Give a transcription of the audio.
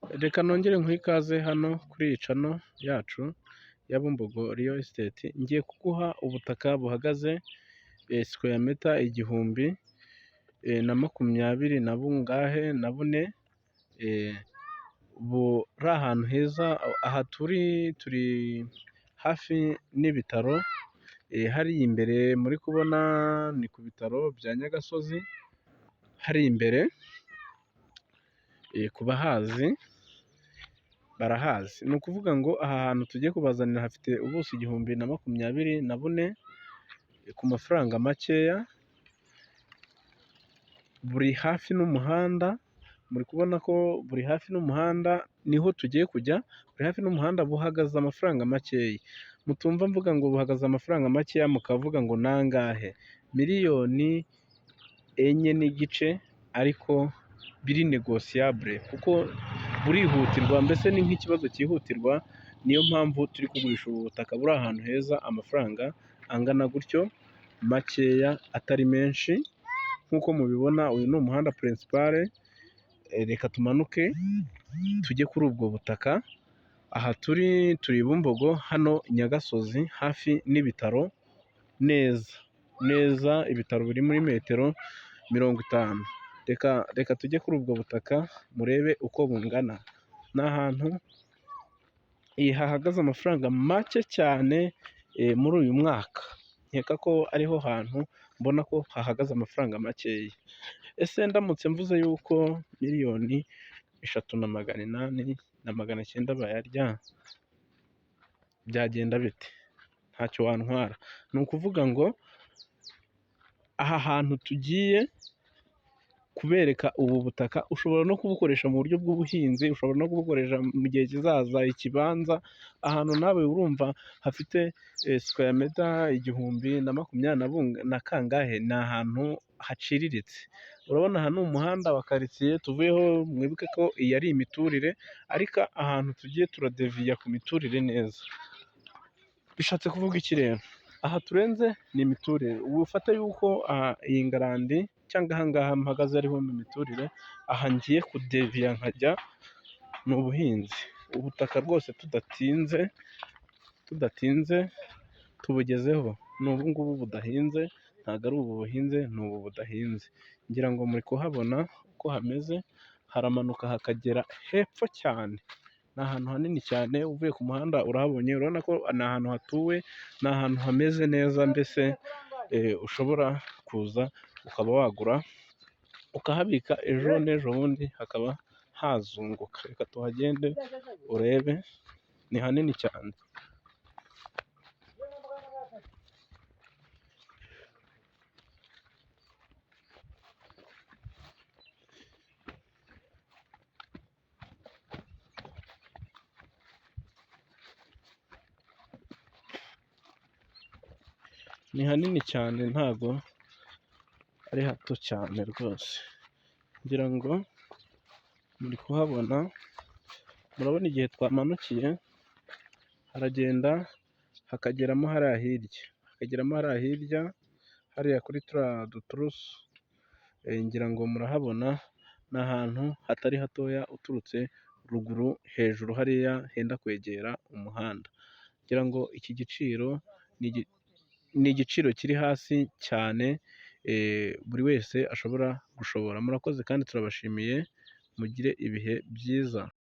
Reka nongere nguhe ikaze hano kuri iyi cano yacu ya Bumbogo Real Estate, ngiye kuguha ubutaka buhagaze square meter 1024 na bungahe na bune, buri ahantu heza. Aha turi hafi n'ibitaro, hariya imbere muri kubona ni ku bitaro bya Nyagasozi, hari imbere ku bahazi barahazi. Ni ukuvuga ngo aha hantu tugiye kubazanira hafite ubuso 1024 ku mafaranga makeya, buri hafi n'umuhanda. Muri kubona ko buri hafi n'umuhanda, niho tugiye kujya. Buri hafi n'umuhanda, buhagaze amafaranga makeya. Mutumva mvuga ngo buhagaze amafaranga makeya mukavuga ngo nangahe, miliyoni 4 n'igice, ariko biri negosiyabule kuko burihutirwa, mbese ni nk'ikibazo cyihutirwa. Niyo mpamvu turi kugurisha ubu butaka buri ahantu heza, amafaranga angana gutyo makeya, atari menshi. Nk'uko mubibona, uyu ni umuhanda pirinsipale. Reka tumanuke tujye kuri ubwo butaka. Aha turi Bumbogo, hano Nyagasozi, hafi n'ibitaro neza. Ibitaro biri muri metero 50. Reka tujye kuri ubwo butaka murebe uko bungana. Ni ahantu hahagaze amafaranga make cyane muri uyu mwaka. Nkeka ko ariho hantu mbona ko hahagaze amafaranga makeya. Ese ndamutse mvuze yuko miliyoni 3,800 na 900 bayarya, byagenda bite? Ntacyo wantwara. Ni ukuvuga ngo aha hantu tugiye kubereka ubu butaka, ushobora no kubukoresha mu buryo bw'ubuhinzi, ushobora no kubukoresha mu gihe kizaza ikibanza. Ahantu nawe urumva hafite square meter 1024 na kangahe, ni ahantu haciriritse. Urabona aha ni umuhanda wa karitsiye tuvuyeho. Mwibuke ko iyi ari imiturire, ariko ahantu tugiye turadeviya ku miturire neza. Bishatse kuvuga iki rero? Aha turenze ni imiturire. Ubu ufata yuko iyi ngarandi cyangwa aha ngaha mpagaze ariho mu miturire, aha ngiye kudeviya nkajya mu buhinzi. Ubutaka rwose tudatinze tubugezeho. Ni ubu ngubu budahinze, ntabwo ari ubu buhinze, ni ubu budahinze. Ngira ngo muri kuhabona uko hameze, haramanuka hakagera hepfo cyane. Ni ahantu hanini cyane, uvuye ku muhanda urahabonye. Urabona ko ni ahantu hatuwe, ni ahantu hameze neza. Mbese ushobora kuza ukaba wagura ukahabika, ejo n'ejo bundi hakaba hazunguka. Reka tuhagende urebe, ni hanini cyane. Ni hanini cyane, ntago ari hato cyane rwose. Ngira ngo muri kuhabona, murabona igihe twamanukiye haragenda hakageramo hariya hirya, hariya kuri turiya duturusu. Ngira ngo murahabona, ni ahantu hatari hatoya uturutse ruguru hejuru hariya henda kwegera umuhanda. Ngira ngo iki giciro ni igiciro kiri hasi cyane, buri wese ashobora gushobora. Murakoze kandi turabashimiye, mugire ibihe byiza.